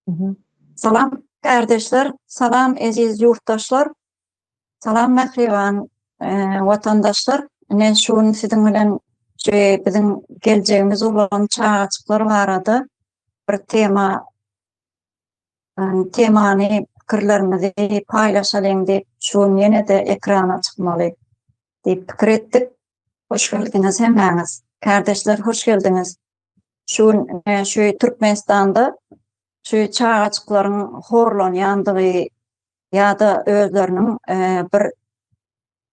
Mhm. Salam kardeşler, salam aziz yurttaşlar, salam mähriban watandaşlar. Men şuun sizin bilen bizim geleceğimiz olan çağaçıklar barada bir temany pikirlerimizi paylaşalım dep şuun ýene de ekrana çykmaly dep pikir etdik. Hoş geldiniz hemmäňiz. Kardeşler hoş geldiniz. Şuun şu Türkmenistanda şu çağaçıklaryň horlanýandygy ýa-da özleriniň bir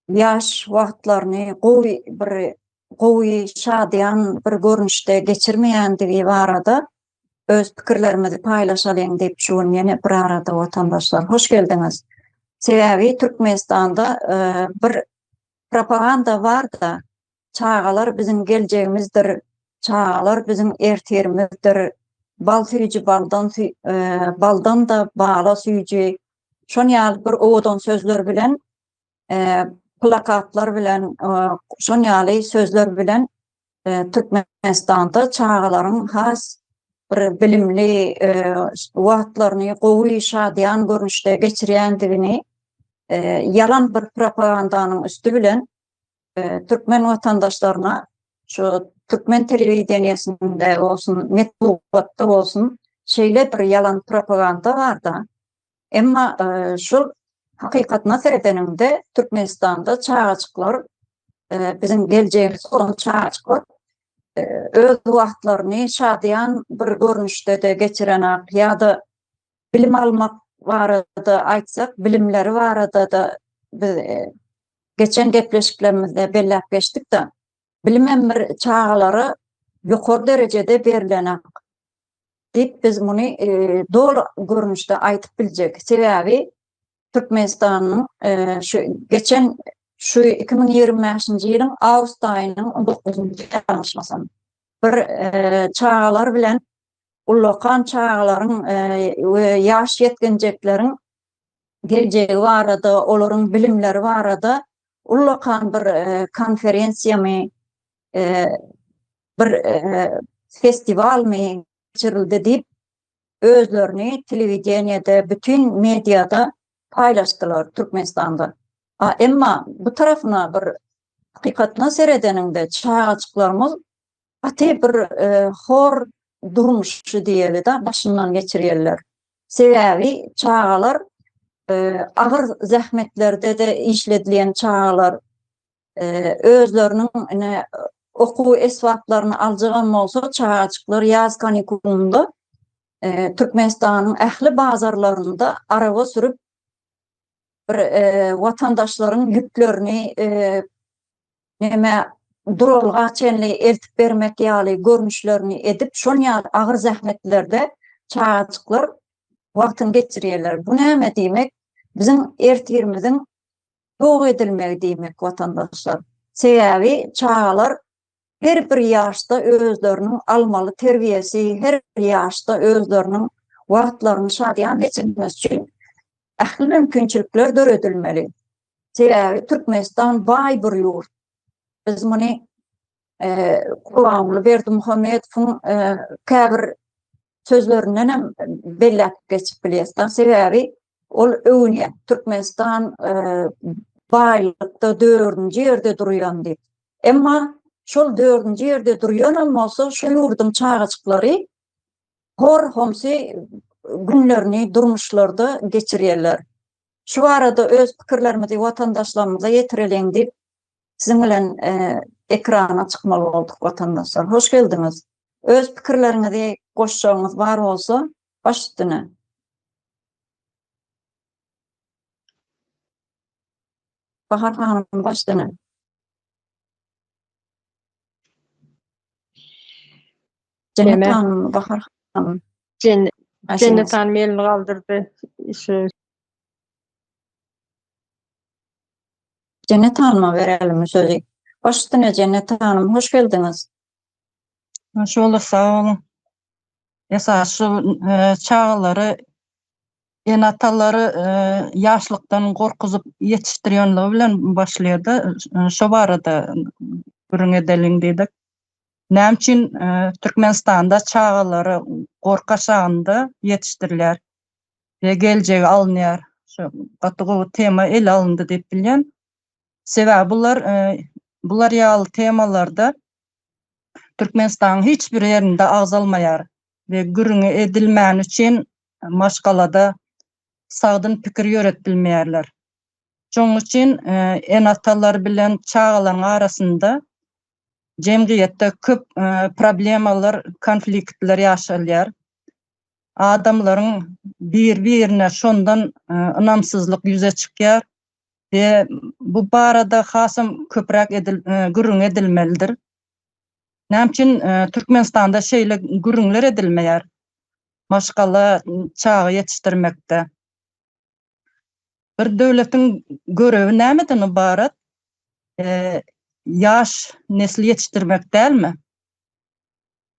ýaş wagtlaryny gowy şadyan bir görnüşde geçirmeýändigi barada öz pikirlerimizi paylaşalım dep şuun ýene bir arada watandaşlar hoş geldiňiz. Sebäbi Türkmenistanda bir propaganda bar da çağalar bizim geleceğimizdir, çağalar bizim erterimizdir. Bal süýji baldan da bala süýji. Şonýaly bir owadan sözler bilen, plakatlar bilen, şonýaly sözler bilen Türkmenistanda çağalaryň has bir bilimli wagtlaryny gowy şadyan görnüşde geçirýändigini yalan bir propagandanyň üstü bilen Türkmen vatandaşlaryna şu Türkmen telewizionyasynda bolsun, metbuatda bolsun şeýle bir yalan propaganda bar da. Emma şol hakykatna seredeninde Türkmenistanda çağaçyklar bizim geleceğimiz olan çağaçyklar öz wagtlaryny şadyan bir görnüşde de geçiren ýa-da bilim almak barada aýtsak, bilimleri barada da geçen gepleşiklerimizde bellep geçtik de bilim emir çağaları ýokary derejede berilen dip biz bunu doğru görünüşde aýtyp biljek. Sebäbi Türkmenistanyň şu geçen şu 2025-nji ýylyň awgust aýynyň 19-njy tanışmasam bir çağalar bilen ullakan çağalaryň ýaş ýetgenjekleriň geleceği barada, olaryň bilimleri barada ullakan bir konferensiýamy, bir festivalmy geçirildi dip özlerini televizyonda, bütün medyada paylaştılar Türkmenistanda. Emma bu tarafına bir hakykatna seredeninde çağaçyklarymyz aty bir hor durmuşy diýeli da başyndan geçirýärler. Sebäbi çağalar agyr zähmetlerde de işledilen çağalar özleriniň okuw esbaplaryny aljagan bolsa çağaçyklar ýaz kanikulunda Türkmenistanyň ähli bazarlarynda araba sürüp bir watandaşlaryň ýüklerini duralga çenli eltip bermek ýaly görnüşlerini edip şonýa agyr zähmetlerde çağaçyklar wagtyny geçirýärler. Bu näme diýmek? Bizim ertirimiziň ýok edilmegi diýmek watandaşlar. Sebäbi çağalar her bir ýaşda özleriniň almaly terbiýesi, her bir ýaşda özleriniň wagtlaryny şadyan geçirmesi üçin ähli mümkinçilikler döredilmeli. Sebäbi Türkmenistan baý bir ýurt. Biz muny Gulamly Berdimuhammedowyň käbir sözlerinden hem bellep geçip bilýäsler. Sebäbi ol öwünýär. Türkmenistan baýlykda 4-nji ýerde durýan diýip. Emma şol 4-nji ýerde durýan bolsa şu ýurdun çağaçyklary hor homsy günlerini durmuşlarda geçirýärler. Şu arada öz pikirlerimizi watandaşlarymyza ýetirelim diýip sizin bilen ekrana çykmaly boldyk watandaşlar. Hoş geldiňiz. Öz pikirleriňizi goşsaňyz bar bolsa başdyna. Bahar hanım başdyna. Cennet hanım, Bahar hanım. Cennet hanım elini kaldırdı. Cennet hanıma verelim sözü. Başdyna Cennet hanım, hoş geldiniz. Hoş bulduk, sağ olun. Esas şu çağları enataları yaşlıktan korkuzup yetiştirýänligi bilen başlaýardy. Şo barada görüň edelim dedik. Näme üçin Türkmenistanda çağalary gorkaşandy yetişdirilýär we geljegi alınýar. Şu gatygy tema el alındy diýip bilýän. Sebäbi bular ýaly temalarda Türkmenistanyň hiç bir ýerinde agz almaýar we gürüňe edilmän üçin maşgalada sagdyn pikir ýöretbilmeýärler. Şoň üçin enatallar bilen çağalaryň arasynda jemgyýetde köp problemalar, konfliktler ýaşalýar. Adamlaryň bir-birine şondan ynamsyzlyk ýüze çykýar we bu barada hasam köpräk gürüň edilmelidir. Näme üçin Türkmenistanda şeýle gürüňler edilmeýär maşgala çağı yetişdirmekde. Bir döwletiň görevi nämeden ibarat? Yaş nesli yetişdirmek dälmi?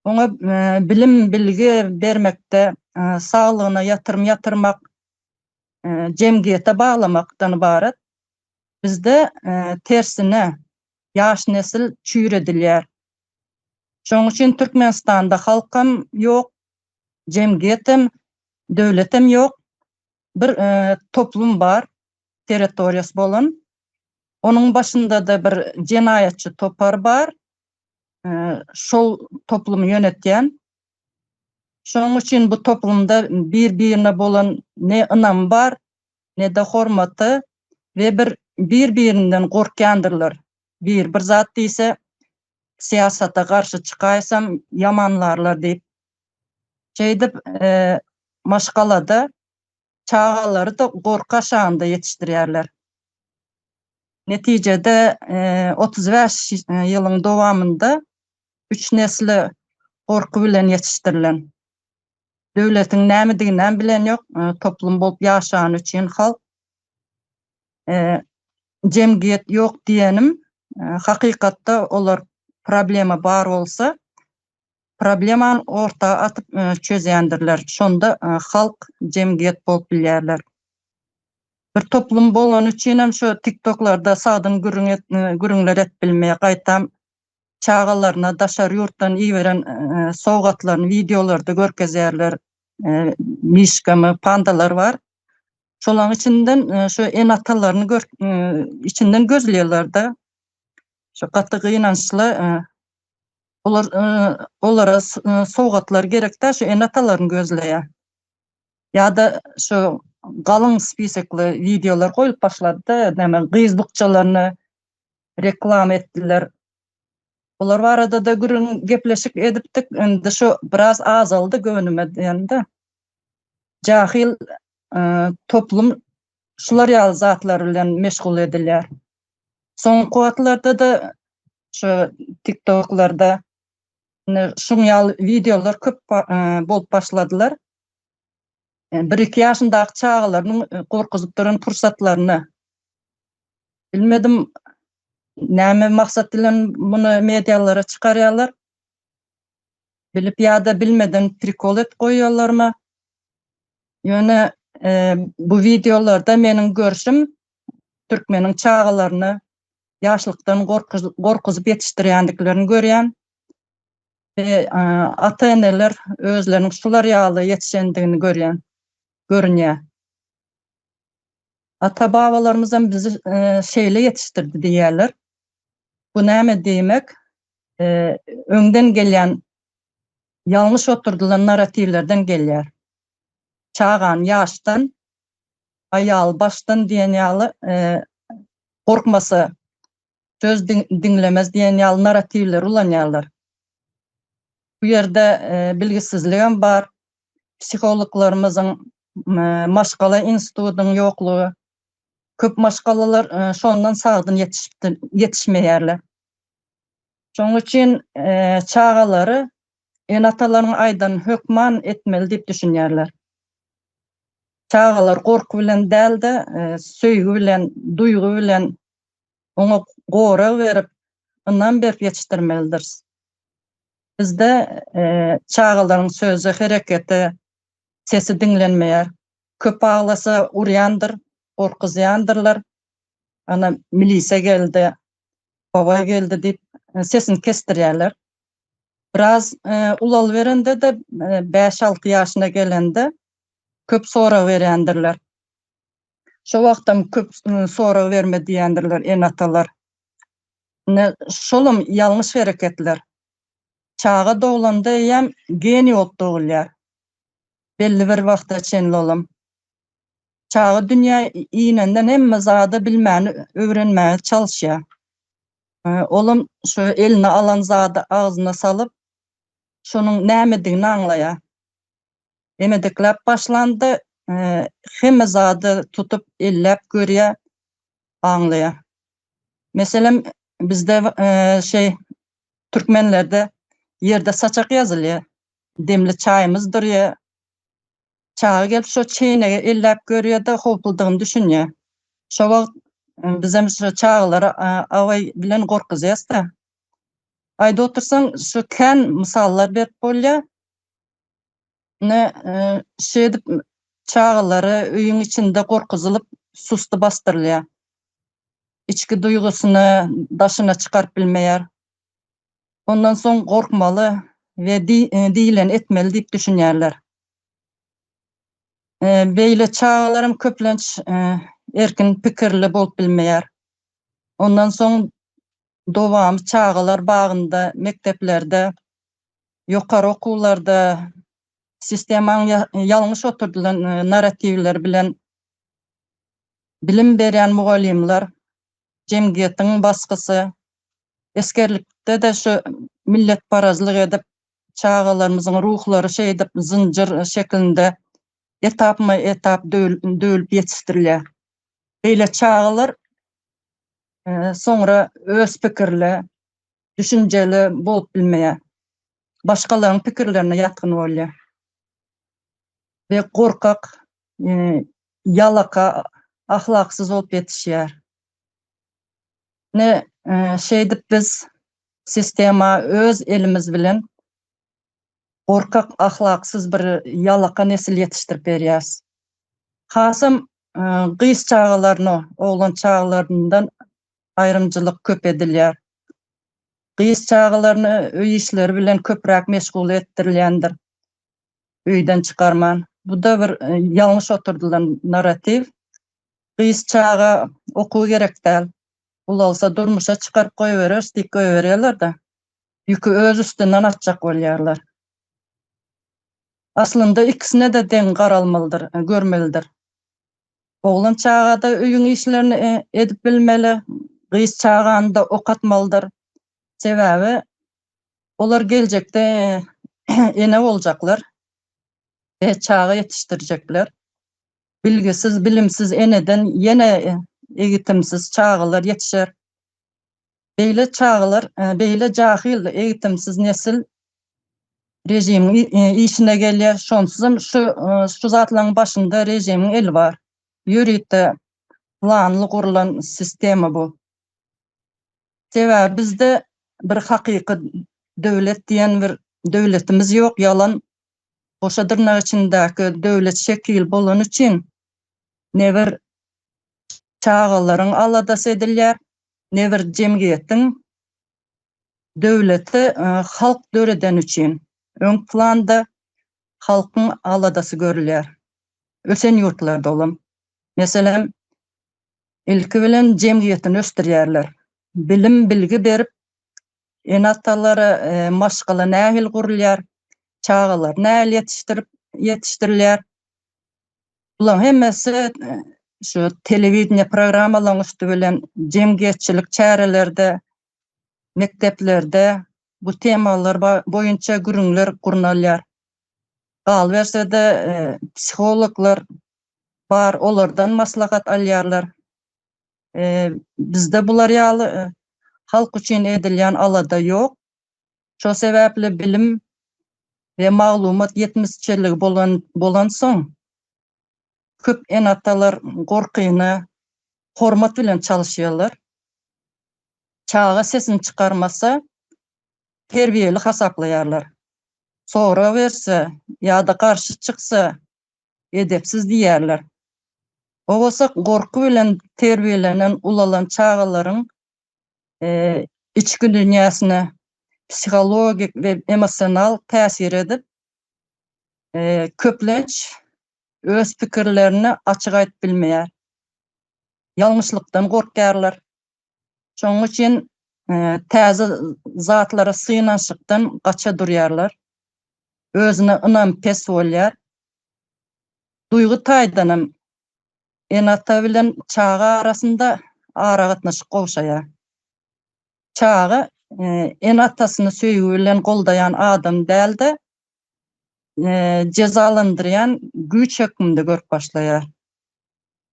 Ona bilim bilgi bermekde, sağlygyna ýatyrmak, jemgyýete baglamakdan ibarat. Bizde tersine yaş nesil çüýredilýär. Şoň üçin Türkmenistanda halkam ýok, jemgiýetem, döwletem ýok. Bir toplum bar, territoriýasy bolan. Onun başında da bir jenaýatçy topar bar. Şol toplumy yönetýän. Şoň üçin bu toplumda bir-birine bolan ne ynam bar, ne de hormaty we bir-birinden gorkýandyrlar. Bir zat diýse siyasata garşy çykaýsam yamanlarlar diýip. Şeýdip maşgalada çağalary da gorkaşandy yetişdirýärler. Netijede 35 ýylyň dowamında 3 nesli gorku bilen yetişdirilen. Döwletiň nämediginem bilen ýok, toplum bolup ýaşagan üçin halk jemgyýet ýok diýenim. Hakykatda olar problema bar bolsa, problemany ortaga atyp çözýändirler. Şonda halk jemgyýet bolup bilýärler. Bir toplum bolan üçin hem şu TikToklarda sagdyn gürüňler etbilmeýär, gaýtam çağalaryna daşar ýurtdan iýberen sowgatlaryny videolarda görkezýärler. Mişgamy, pandalar bar. Şolaryň içinden şu enatalaryny içinden gözleýärler da. Şu gatygy ynançly olara sowgatlar gerek de şu enatalaryny gözleýär. Ýa-da şu galyň spisekli videolar goýup başlady, näme gyzbykçalaryny reklam etdiler. Olar barada da gürüň gepleşik edipdik, endi şu biraz azaldy gönüme diýende. Jahil toplum şular ýaly zatlar bilen meşgul edilýär. Soňky wagtlarda da şu TikToklarda şuň ýaly videolar köp bolup başladylar. 1-2 ýaşyndaky çağalaryň gorkuzyp duran pursatlaryny bilmedim näme maksat bilen muny medialara çykarýarlar. Bilip ýa-da bilmeden prikol et goýýarlarmy? Ýöne bu videolarda meniň görüşim türkmeniň çağalaryny ýaşlykdan gorkuzyp yetişdirýändiklerini görýän. Ata-eneler özleriniň şular ýaly yetişendigini görünýär. Ata-babalarymyzdan bizi şeýle yetişdirdi diýerler. Bu näme diýmek? Öňden gelýän ýalňyş oturdulan narrativlerden gelýär. Çağan ýaşdan, aýal başdan diýen ýaly gorkmasy, söz dinlemez diýen ýaly narrativler ulanýarlar. Bu ýerde bilgisizligem bar, psikologlarymyzyň maşgala institutynyň ýoklugy, köp maşgalalar şondan sagdyn yetişmeýärler. Şoň üçin çağalary enatalaryň aýdan hökman etmeli diýip düşünýärler. Çağalar gorku bilen dälde, söýgü bilen, duýgu bilen ona gora berip, yndan berip yetişdirmelidir. Bizde çağalaryň sözü, hereketi, sesi dinlenmeýär. Köp ağlasa urýandyr, gorkuzýandyrlar. Ana milise geldi, baba geldi diýip sesini kestirýärler. Biraz ulal verende de 5-6 yaşına gelende köp sonra verendirler. Şu wagtdan köp sonra verme diýendirler en atalar. Şolum ýalňyş hereketler. Çağa dowlanda hem geni otdugulýar. Belli bir wagta çenli olam. Çağı dünýä iýnenden hemme zady bilmäni öwrenmäge çalşýar. Olam şu eline alan zady ağzyna salyp şonuň nämedigini aňlaýar. Emedikläp başlandy, hemme zady tutup elläp görýär, aňlaýar. Meselem bizde Türkmenlerde yerde saçak ýazylýar. Demli çaýymyz durýar. Çağa gelip şo çeýnege elläp görýär-de howpuldygyny düşünýär. Şo wagt bizem şu çağlara away bilen gorkuzýas-da. Aýda otursaň şu kän misallar berip bolýar. Şeýdip çağlary öýüň içinde gorkuzylyp susty bastyrylýar. İçki duýgusyny daşyna çykaryp bilmeýär. Ondan soň gorkmaly we diýilen etmeli diýip düşünýärler. Beýle çağlarym köplenç erkin pikirli bolup bilmeýär. Ondan soň dowam çağlar bagynda, mekteplerde, ýokary okuwlarda sistemaň ýalňyş oturdulan narratiwler bilen bilim berýän mugallimler, jemgyýetiň baskysy, eskerlikde de şu millet parazlyk edip çağlarymyzyň ruhlary şeýdip zynjyr şeklinde etap dölüp ýetişdirilýär. Beýle çağlar sonra öz pikirli, düşünjeli bolup bilmeýär. Başgalaryň pikirlerine ýatkyn bolýar. Ve korkak, yalaka, ahlaksyz bolup ýetişýär. Şeýdip biz sistema öz elimiz bilen korkak, ahlaksyz bir yalaka nesil ýetişdirip berýäs. Hasam gys çağlaryny, oglan çağlaryndan ayrımçylyk köp edilýär. Gys çağlaryny öý işleri bilen köprek meşgul etdirilýändir. Öýden çykarman. Bu da bir ýalňyş oturdulan narrativ. Gys çağa okuw gerek däl. Ulalsa durmuşa çykaryp goýberýär, stik goýberýärler-de. Ýükü öz üstünden atjak bolýarlar. Aslında ikisine de deň garalmalydyr, görmelidir. Oglan çağada öýüň işlerini edip bilmeli, gys çağany da okatmalydyr. Sebäbi olar geljekde ene boljaklar. Çağa yetiştirecekler. Bilgisiz, bilimsiz eneden yine eğitimsiz çağlar yetişer. Beýle çağlar, beýle jahil, eğitimsiz nesil rejim işine gelýär. Şonsuzam şu zatlaryň başynda rejimiň eli var. Ýürüýte planly gurulan sistema bu. Sebäbi bizde bir hakyky döwlet diýen bir döwletimiz ýok, ýalan. Oşa dyrnak içindäki döwlet şekil bolan üçin ne bir çağlaryň aladasy edilýär, ne bir jemgyýetiň döwleti halk döreden üçin öň planda halkyň aladasy görülýär. Ösen ýurtlarda olam. Meselem ilki bilen jemgyýetini östirýärler. Bilim bilgi berip enatalary maşgala nähil gurulýar. Çağlar näl yetiştirilýär. Bular hemmesi şu telewiziýa programmalaryň üstü bilen jemgyýetçilik çärelerde, mekteplerde bu temalar boýunça gürüňler gurnalýar. Galbersede psikologlar bar, olardan maslahat alýarlar. Bizde bular ýaly halk üçin edilýän alada ýok. Şo sebäpli bilim ve maglumat yetmişçiligi bolan soň köp enatalar gorkyny hormat bilen çalyşýarlar. Çağa sesini çykarmasa terbiýeli hasaplaýarlar. Sonra berse ýa-da garşy çyksa edepsiz diýerler. O bolsa gorku bilen terbiýelenen ulalan çağalaryň içki dünýäsine, psikologik ve emosional täsir edip köplenç öz pikirlerini açyk aýdyp bilmeýär. Ýalňyşlykdan gorkarlar. Şoň üçin täze zatlara sığınançykdan gaça durýarlar. Özüne ynam pes bolýar. Duygu taýdanam enata bilen çağa arasında ara gatnaşyk gowşaýar. Çağı enatasyny söýgü bilen goldaýan adam däldi, cezalandyrýan güç hökmünde görüp başlaýar.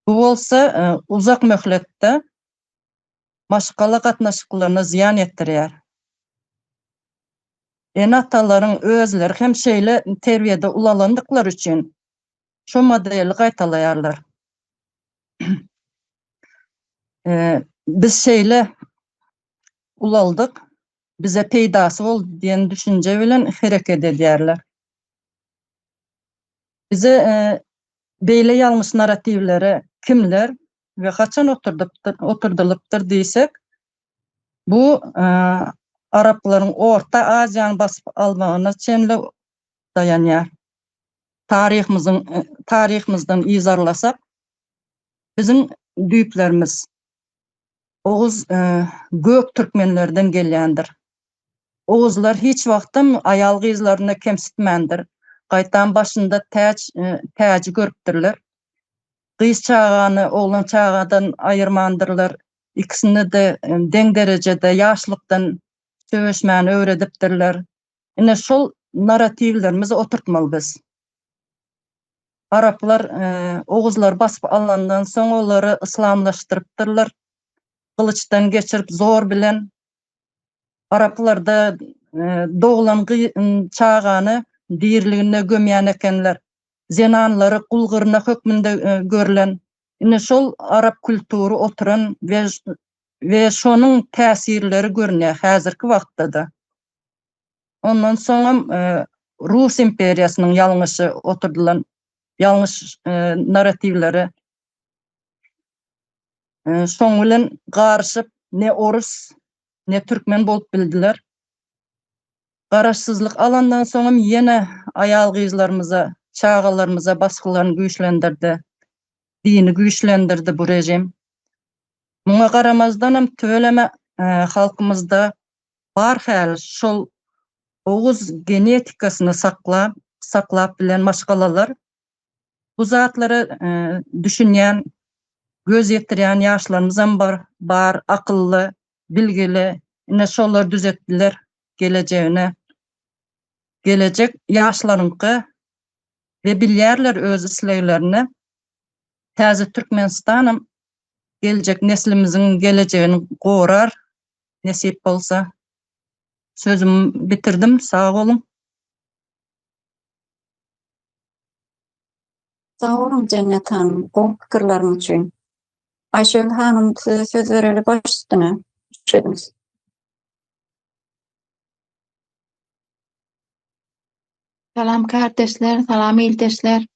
Bu bolsa uzak möhletde başgala gatnaşyklaryna ziyan etdirýär. Enatalaryň özleri hem şeýle terbiýede ulalandyklary üçin şu modeli gaýtalaýarlar. Biz şeýle ulaldyk, bize peýdasy boldy diýen düşünje bilen hereket edýärler. Bize beýle ýalňyş narrativleri kimler ve kaçan oturdulypdyr diýsek, bu Araplaryň Orta Aziýany basyp almagyna çenli dayanýar. Tarihimizden izarlasak, bizim düýplerimiz Oğuz gök türkmenlerden gelýändir. Oğuzlar hiç wagtym aýal gyzlaryna kemsitmändir. Gaýtan başynda täji görüpdirler. Gyz çağany oglan çağadan aýyrmandyrlar. İkisini de deň derejede ýaşlykdan söwüşmäni öwredipdirler. Ine şol narrativlerimizi oturtmaly biz. Araplar Oğuzlar basyp alandan soň olary islamlaşdyrypdyrlar. Kılıçtan geçirip zor bilen Araplarda doğulan çağany diýerligine gömýän ekenler. Zenanlary gulgyryna hökmünde görülen. Ine şol Arap kültüri oturan ve şonuň täsirleri görünýär häzirki wagtda da. Ondan soňra Rus imperiýasynyň ýalňyşy oturdulan ýalňyş narrativleri şoň bilen garşyp ne orus ne türkmen bolup bildiler. Garaşsyzlyk alandan soňam ýene aýal gyzlarymyza, çağalarymyza baskılaryny güýçlendirdi. Dini güýçlendirdi bu rejim. Muňa garamazdanam töveleme halkymyzda bar häl şol Oğuz genetikasyny saklap bilen maşgalalar bu zatlara düşünýän, göz ýetirýän ýaşlarymyzam bar, akylly, bilgili, ine şollar düzetdiler gelejegine. Gelecek ýaşlarynky ve bilýärler öz isleglerini. Täze Türkmenistanam gelecek neslimiziň gelejegini gorar, nesip bolsa. Sözümü bitirdim, sağ olun. Sağ olun Cennet Hanım, bu pikirleriň üçin. Aýşegül hanım söz bereli baş üstüne. Salam kardeşler, salam ildeşler.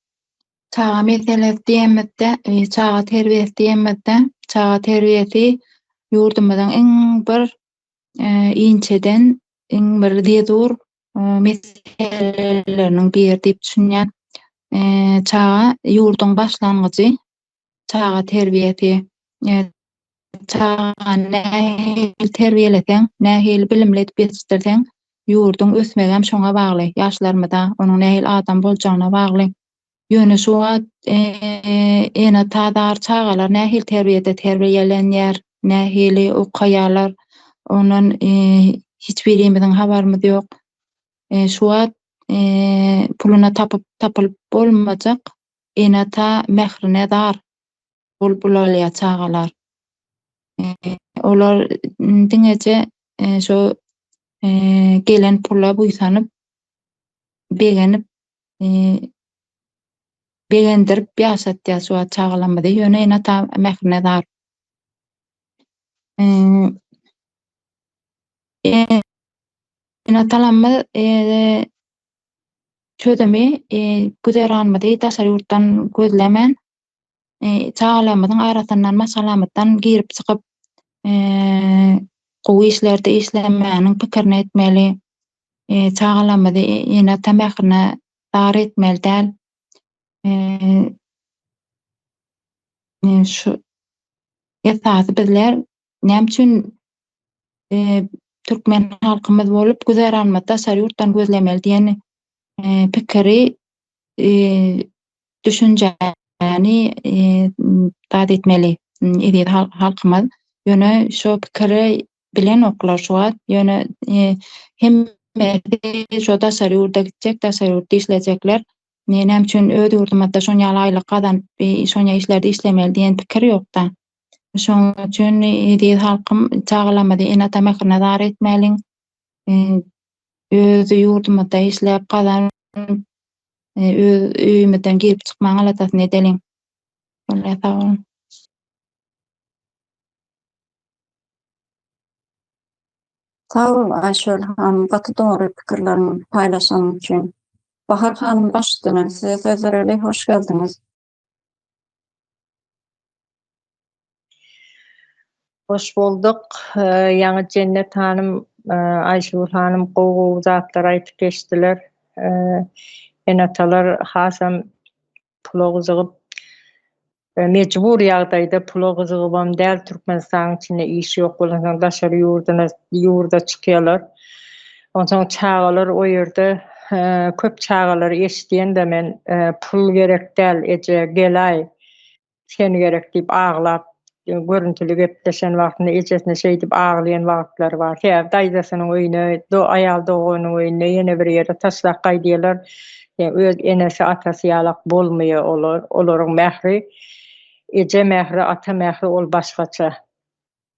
Çağa meselesi diýemekde, çağa terbiýesi diýemekde, çağa terbiýesi ýurdumyzyň iň bir inçeden, iň bir diýdur meseleleriniň biri diýip düşünýän. Çağa ýurduň başlangyjy, çağa terbiýesi, çağa nähili terbiýeleseň, nähili bilimli edip ýetişdirseň, ýurdun ösmegem şoňa bagly, ýaşlarymyda onuň nähili adam boljagyna bagly. Ýöne şu ene tadar çağalar nähili terbiýede terbiýelenýär, nähili okaýarlar, onuň hiç birimiziň habarymyz ýok. Şu puluna tapylyp bolmajak, ene ta mehrine dar bolýar çağalar. Olar diňeje şu gelen pula buýsanyp begendirip ýaşatýar şu çağalamyda ýöne ene ta mehrine dar. Ene talammy çödemi güderanmady daşary ýurtdan gözlemän çağalamydyň arasyndan maşgalamydan girip çykyp gowy işlerde işlemäniň pikirini etmeli, çagalamady ýene tamähine dar etmeli däl. Şu esasy bizler näme üçin türkmen halkymyz bolup güzäranma daşary ýurtdan gözlemeli diýen pikiri düşünjäni taýt etmeli edýät halkymyz. Ýöne şo pikiri bilen oklar şu wagt ýöne hem şo daşary ýurda gitjek, daşary ýurtda işlejekler. Näme üçin öz ýurdumyzda şonýa aýlyk gazanyp şonýa işlerde işlemeli diýen pikir ýok-da. Şoň üçin edýät halkym çagalamady ene tamähine dar etmeli. Öz ýurdumyzda işläp gazanyp öz öýümizden girip çykmaň alatasyny edelim. Şonda sag bolun. Sağ olun Ayşol hanım, gaty dogry pikirlerini paýlaşan üçin. Bahar hanım başladyň. Size söz bereli, hoş geldiniz. Hoş bulduk. Ýa-ni Cennet hanım, Ayşul hanım gowy zatlar aýtyp geçdiler. Enatalar hasam pula gyzygyp mecbur ýagdaýda pula gyzygybam däl Türkmenistanyň içinde iş ýok bolansoň daşary ýurda çykýarlar. Onsoň çagalar o ýerde köp çagalar eşitdiýende men pul gerek däl eje gelaý sen gerek diýip aglap görüntülü gepleşen wagtynda ejesine şeý diýip aglayan wagtlar bar. Häzir daýdasynyň öýüne, aýal doganyň öýüne ýene bir ýere taşlap gaýdýarlar. Öz enesi atasy ýalak bolmaýar olaryň mähri, eje mähri, ata mähri ol başgaça.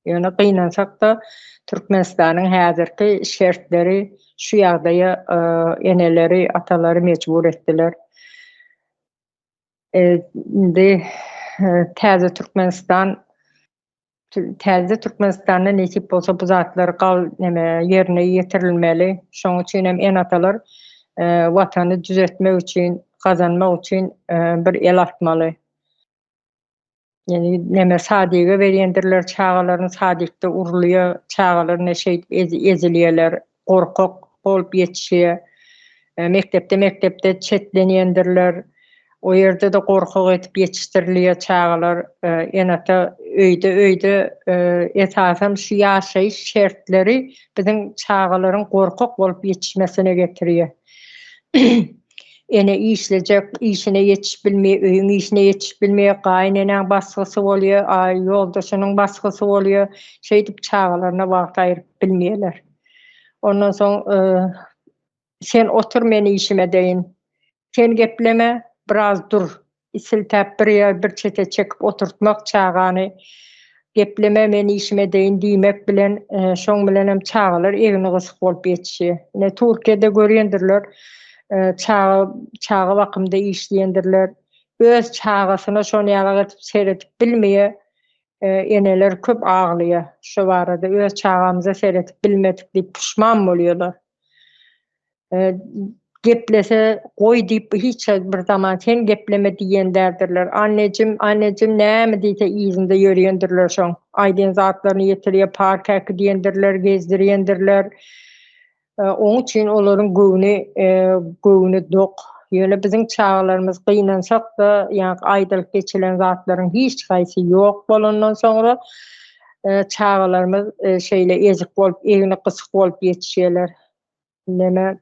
Ýöne gynansak da Türkmenistanyň häzirki şertleri şu ýagdaýa eneleri, atalary mecbur etdiler. Indi täze Türkmenistanda näçip bolsa bu zatlar ýerine ýetirilmeli. Şoň üçin hem enatalar watany düzeltmek üçin, gazanmak üçin bir el atmaly. Yani näme sadyga berýändirler, çagalaryň sadykda urulýar, çagalar näşe ezilýärler, gorkak bolup ýetişýär. Mektepde çetlenýändirler. O ýerde de gorkak etip ýetişdirilýär çagalar. Enata öýde esasam şu ýaşaýyş şertleri biziň çagalaryň gorkak bolup ýetişmesine getirýär. Ene işine yetişip bilmeýär, öýüň işine yetişip bilmeýär, gaýnanyň basgysy bolýar, ýoldaşynyň basgysy bolýar, şeý diýip çagalaryna wagt aýryp bilmeýärler. Ondan soň sen otur meni işime deýin. Sen gepleme, biraz dur. Isiltäp bir çete çekip oturtmak çagany. Gepleme meni işime deýin diýmek bilen, şoň bilen hem çagalar egini gysyk bolup ýetişýär. Ne Türkiýede görýändirler. Çağı wakymda işleýändirler. Öz çağasyna şonu ýaly etip seredip bilmeýär. Eneler köp aglaýar. Şu barada öz çağamyza seredip bilmedik diýip puşman bolýarlar. Geplese goý diýip hiç bir zaman sen gepleme diýenlerdirler. Annejim näme diýse izinde ýörýändirler şoň. Aýdyn zatlaryny ýetirýär, parka diýendirler, gezdirýändirler. Onun için olaryň göwüni dok. Ýöne biziň çağlarymyz gynansak da, ýa aýdalyk geçilen zatlaryň hiç gaýsy ýok bolandan soňra çağlarymyz şeýle ezik bolup, egini gysyk bolup ýetişýärler. Näme?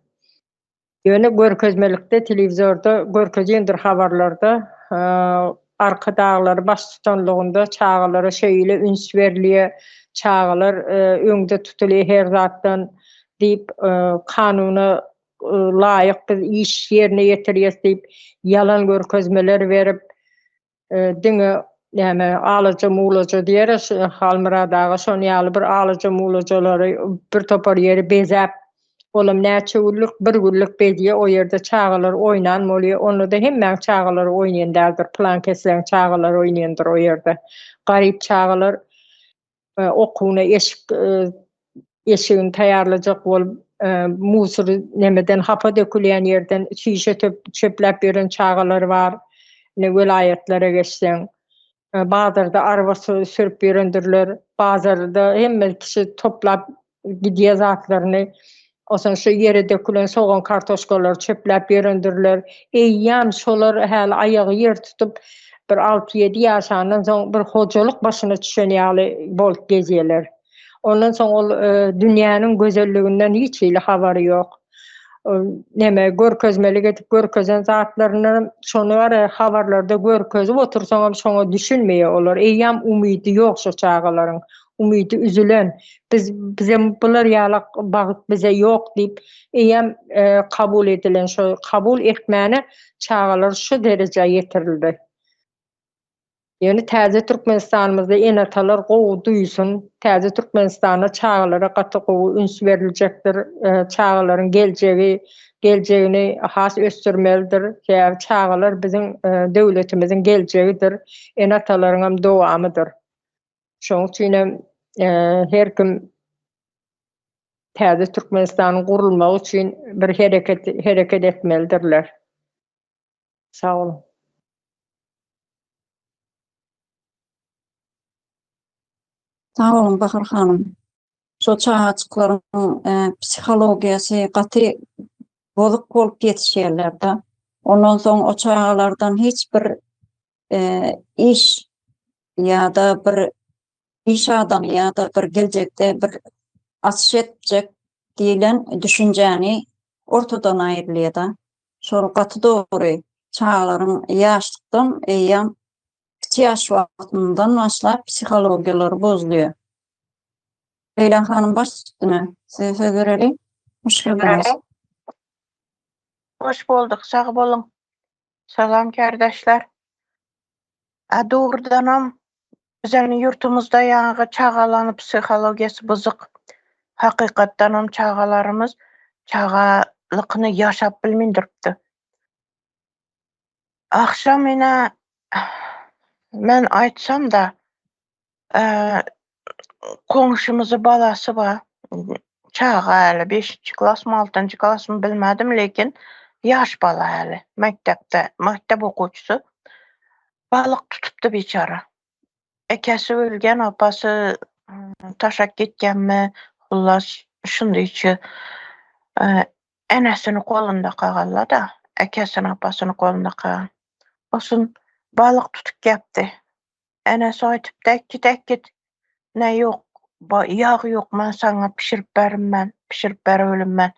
Ýöne görkezmelikde, telewizorda görkezýändir habarlarda arka daglary baş tutanlygynda çağlara şeýle üns berilýär. Çağlar öňde tutulýar her zatdan diýip kanuny laýyk biz iş ýerine ýetirýäs diýip ýalan görkezmeler berip diňe näme alaja mulaja diýer halmyradaga şonu ýaly bir alaja mulajalary bir topar ýeri bezäp olam näçe günlük bir günlük bediýe o ýerde çağlar oýnan bolýar. Onu da hemme çağlar oýnaýandyr, plan kesilen çağlar oýnaýandyr o ýerde. Garyp çağlar okuwna eşigini taýarlajak bolup musur nemeden hapa dökülýän ýerden şişe çöpläp beren çağlar bar. Ne vilayetlere geçsen Bazarda arabası sürüp yüründürler. Bazarda hemme kişi toplap gidiyor zatlarını. O zaman şu yere dökülen soğan kartoşkalar çöplep yüründürler. Eyyam şolar hal ayağı yer tutup bir 6-7 yaşandan sonra bir hocalık başına düşenýäli bolup geziyorlar. Ondan sonra dünyanın gözelliginden hiç ile haberi yok. Neme görkezmelik etip görkezen zatlaryny şonu var habarlarda görkezip otursaňam şoňa düşünmeýe olar. Eýýam umydy ýok şu çağalaryň. Umydy üzülen. Bize bular ýalak bagyt bize ýok diýip eýýam kabul edilen şu kabul etmäne çağalar şu derejeye ýetirildi. Yani täze Türkmenistanymyzda enatalar gowy duýsun, täze Türkmenistana çağalara gaty gowy üns beriljekdir. Çağalaryň geljegini has ösdürmelidir. Ýa çağalar bizim döwletimiziň geljegidir. Enatalaryň dowamydyr. Şoň üçin her kim täze Türkmenistanyň gurulmagy üçin bir hereket etmelidirler. Sağ olun. Sağ olun Bahar hanım. Şu çağaçıklaryň psihologiýasy gaty bolup ýetişýärler. Ondan soň o çağalardan hiç bir iş ýa-da bir iş adamı ýa-da bir geljekde bir açyş etjek diýilen düşünjäni ortadan aýrylýar. Şol gaty dogry çağalaryň ýaşlykdan eýýam kiçik ýaş wagtyndan başlap psihologiýalary bozulýar. Leyla hanım baş üstüne size söz verelim. Hoş geldiniz. Hoş bulduk, sağ olun. Salam kardeşler. Doğrudanam bizden yurtumuzda ýa-ni çağalanın psihologiyası bozuk. Hakykatdanam çağalarımız çağalykyny ýaşap bilmindiripdi. Akşam ine men aýtsam da komşumyzyň balasy bar. Çağa häli 5-nji klasmy 6-njy klasmy bilmädim, lekin ýaş bala häli. Mektep okuwçysy. Balyk tutupdy beçara. Ekesi ölgen, apasy taşak gitgenmi, hullas şundaýçy enesini kolunda kagallar da, ekesini apasyny kolunda kagan. Osun balyk tutup gepdi. Enesi aýtypdy, "Git, ne ýok, ýag ýok, men saňa pişirip berimmen, pişirip berebilimmen.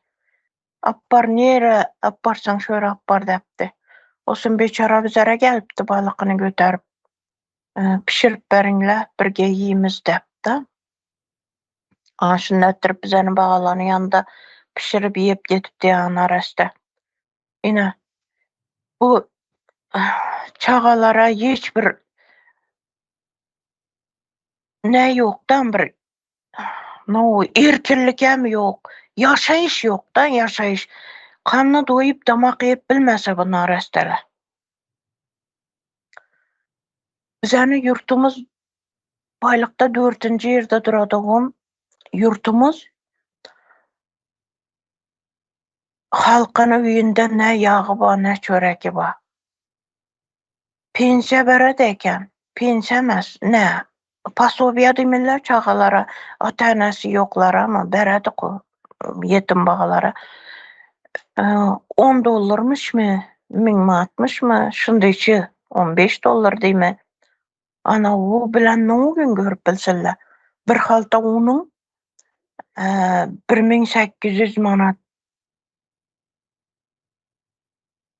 Appar nere, apparsaň şöre appar" depdi. Osun beçara bizere gelipdi balykyny göterip. Pişirip beriňler, birge ýiyimiz depdi. Şunda ettirip bizeniň bagalanyň ýanynda pişirip ýep getipdi ýa arasda. Ine bu çağalara hiç bir ne ýokdan bir erkinlik hem ýok, ýaşaýyş ýokdan ýaşaýyş. Kanny doýup damak ýep bilmese bu narasdalar. Bizeniň yurtumuz baýlykda 4-nji ýerde duradygym yurtumuz halkyny öýünde ne ýagy bar, ne çöreki bar. Pensiýa beredi eken, pensiýa emas, ne? Pasobiýa diýmeler çağalara, ata-enesi ýoklara, ama beredi-ku yetim bagalara. $10 1000 manatmışmy, şundaýçy $15 diýme. Ana o bilen ne gün görüp bilseler. Bir halta unyň 1800 manat.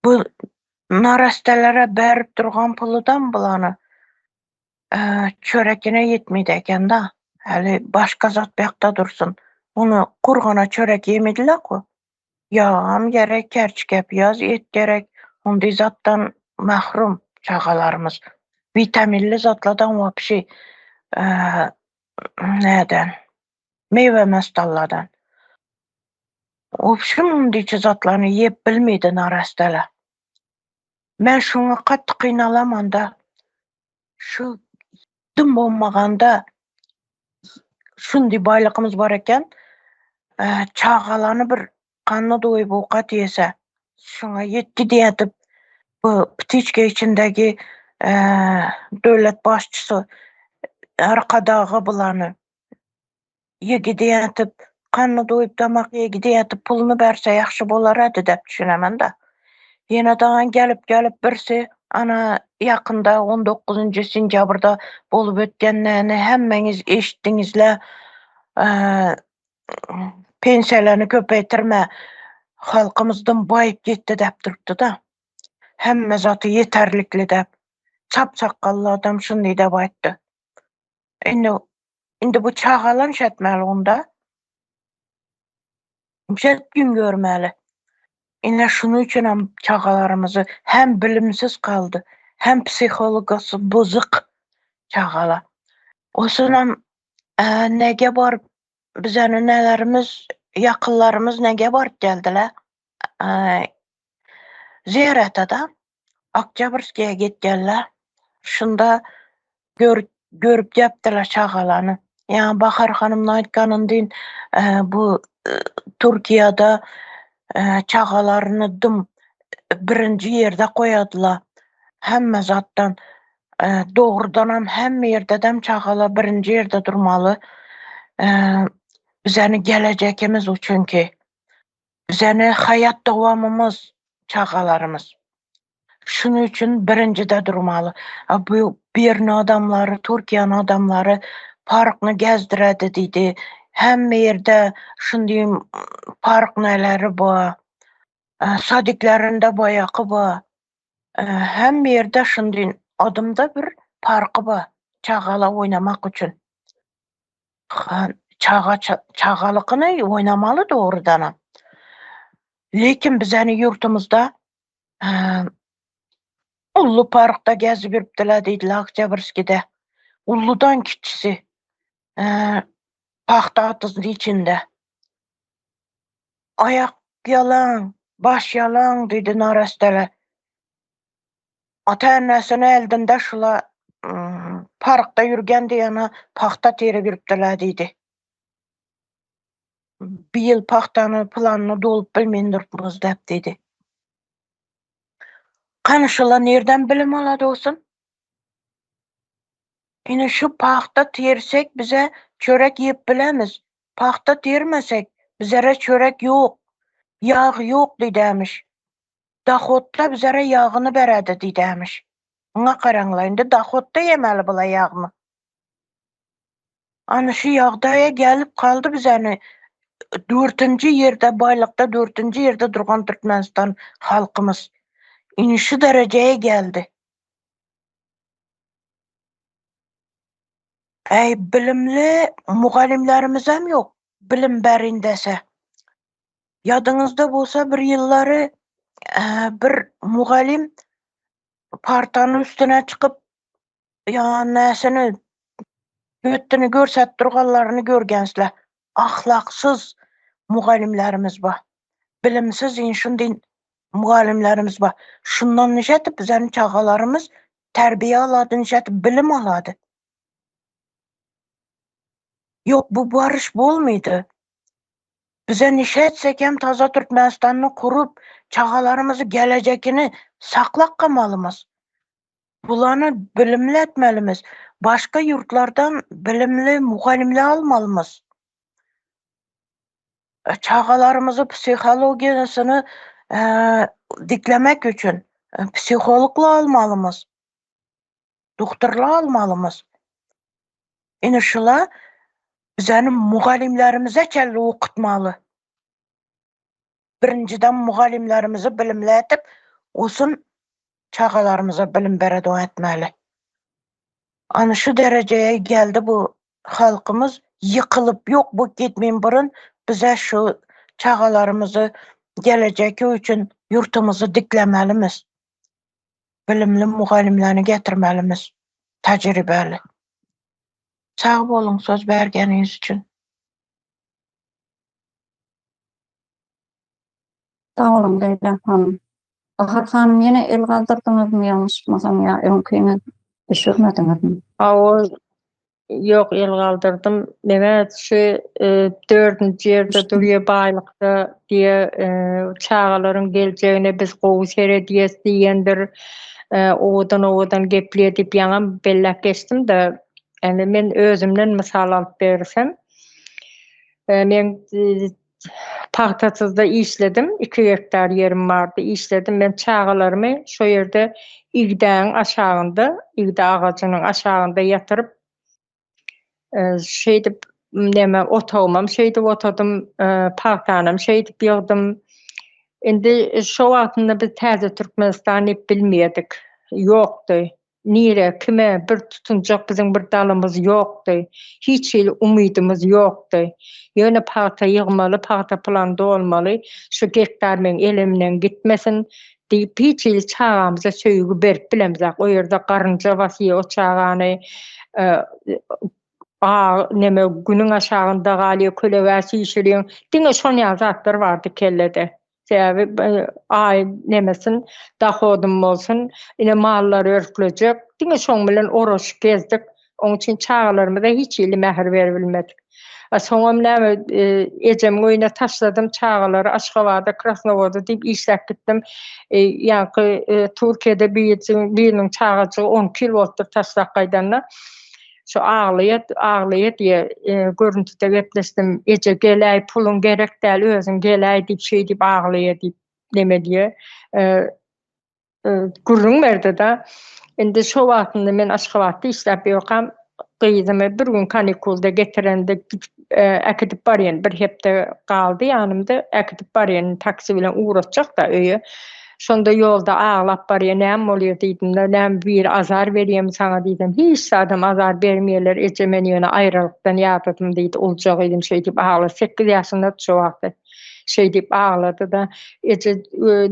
Bu narastalara berip durgan pulydan bulany çörekine yetmedi eken da. Hali başka zat beyakta dursun. Onu kurgana çörek yemediler-ku. Yağam gerek, kerçkep yaz, et gerek. Onday zattan mahrum çağalarımız. Vitaminli zatlardan vapşi neden? Meyve mestallardan. Opşum ondayçı zatlarını yep bilmeydi narastalar. Men şuna qatty qynalamam da. Şu düm bolmaganda şunday baylykymyz bar eken, çağalany bir kanny doýup owkat ýese, şuňa ýetdi diýip bu ptiçka içindägi döwlet başçysy arkadagy bulanı ýigide ýatyp, kanny doýup tamak ýigide ýatyp puluny berse ýaxşy bolarady dep düşünemen da. Ýene daňan gelip birsi ana ýakynda 19 sentýabrda bolup ötgenlerini hemmeňiz eşitdiňizler. Pensiýalaryny köpeýtirme, halkymyzdan baýyp gitdi dep durupdy da. Hemme zaty ýeterlikli dep. Çap sakally adam şunday dep aýtdy. Indi bu çagalan şetmeli onda. Şet gün görmeli. Ine şunu üçin hem çagalarymyzy hem bilimsiz kaldı, hem psihologasy bozuk çagala. Osunam nege bar bizani nelerimiz, yakınlarımız nege barıp geldiler. Ziyarete da Oktyabrsky'ye gitdiler. Şunda görüp gepdiler çagalanı. Yani Bahar hanımla aytganyndan bu Türkiýede çagalarını birinci yerde koyadılar. Hemme zattan doğrudan hemme yerde dem çagala birinci yerde durmalı. Bizeni gelecekimiz üçün ki, bizeni hayat dowamymyz çagalarımız. Şunu üçün birincide durmalı. Bu birini adamları, Türkiýanyň adamları parkny gezdiredi diýdi. Hemme yerde şunday park neleri bu. Sadiklerinde boyaky bu. Hemme yerde şunday adımda bir parky bu. Çagala oynamak üçün. Çagalykyny oynamaly doğrudan. Lekin bizani yurtumuzda Ullu parkda gezip yürüpdiler diýdiler Oktyabrsky'de. Ulludan kiçisi. Paxta atyzyň içinde. Ayak yalan, baş yalan diýdi narastala. Ata-ennesini eldinde şula parkda yürgen diýene paxta terip yürüpdiler diýdi. Bir ýyl paxtany planyny dolup bilmeýän durupmyz dep diýdi. Kanyşylar nerden bilim alady olsun? Ine şu paxta tersek bize çörek yiyip bilemiz. Paxta termesek bizere çörek yok, yağ yok diýdämiş. Dohodda bizere yağını beredi diýdämiş. Oňa garaňlar, indi dohodda yemeli bula yağmy. Ana şu ýagdaýa gelip kaldy bizeni 4-nji ýerde, baýlykda 4-nji ýerde durgan Türkmenistan halkymız. Ine şu derejeye geldi. Bilimli mugallimlerimiz hem yok, bilim berin dese. Yadyňyzda bolsa bir ýyllary bir mugallim partanyň üstüne çıkıp näsini götüni görsetdirganlaryny görgensler. Ahlaksız mugallimlerimiz var. Bilimsiz şunday mugallimlerimiz var. Şundan neşetip bizani çagalarımız terbiye alady, neşetip bilim alady. Yok bu barış bolmaýdy. Bize neşetsek hem taza Türkmenistanyny kurup çagalarymyzy gelecekini saklap kamalymyz. Bulany bilimli etmelimiz. Başka yurtlardan bilimli mugallimler almalymyz. Çagalarymyzy psihologiýasyny diklemek üçün psihologlar almalymyz. Doktorlar almalymyz. Ine şular bizani mugallimlerimize kelli okutmalı. Birinciden mugallimlerimizi bilimli etip, osun çagalarımıza bilim berede etmeli. Ana şu dereceye geldi bu halkımız yıkılıp yok bu gitmeyin burun bize şu çagalarımızı geleceki üçün yurtumuzu diklemelimiz. Bilimli mugallimlerini getirmelimiz. Tecrübeli. Sağ olun söz bergeniz için. Sağ olun Leyla hanım. Bahar hanım yine el kaldırdınız mı yanlışmasam ya önküyüne düşürmediniz mi? Yok el kaldırdım. Evet şu 4-nji ýerde durýar baýlykda diye çağalaryň geleceğine biz gowy sere diýes diýendir. Odan gepleyip yana bellek geçtim de yani men özümden misal alıp bersem men Paxtasızda işledim. 2 hektar yerim vardı. İşledim. Ben çağalarımı şu yerde İgdağın aşağında, İgdağ ağacının aşağında yatırıp şeydi neme otağımam, şeydi otadım paxtanım, şeydi yığdım. Indi şu wagtynda biz täze Türkmenistany bilmeýärdik. Ýokdy. Nire, kime bir tutunjak bizim bir dalymyz ýokdy. Hiç ýyl umydymyz ýokdy. Ýöne paxta ýygmaly, paxta planda bolmaly. Şu gektar men elimden gitmesin diýip hiç ýyl çağamyza söýgü berip bilemzak. O ýerde garynja wasy o çağany neme günün aşağında galy kölewäsi işleýän diňe şonýa zatlar bardy kellede. Sebäbi ay nemesin dahodum bolsun, ine mallar örklejek. Diňe şoň bilen oroş gezdik. Oň üçin çağlarymyza hiç ýyly mähir berilmedik. Soňam näme ejem öýüne taşladım çağlary Aşgabatda, Krasnovodda diýip işläp gitdim. Ýa-ki Türkiýede biriniň çağaçy 10 kilometr taşlak gaýdanlar. Şu ağlayat diye görüntüde gepleşdim. Ece gelay pulun gerek değil, özün gelay diýip şey diýip ağlayat diýip neme diye. Gurrun berdi da. Indi şu wagtynda men Aşgabatda işläp ýokam. Gyýdymy bir gün kanikulda getirende äkidip barýan bir hepde galdy ýanymda. Äkidip barýan taksi bilen uğratjak da öýe. Şonda ýolda ağlap barýan näme bolýar diýdim da, näme bir azar berýän saňa diýdim. Hiç adam azar bermeýärler, eje men ýöne aýrylykdan ýatdym diýdi. Uljak edim şey diýip ağla. 8 ýaşynda şu wagtda şey diýip ağlady da, eje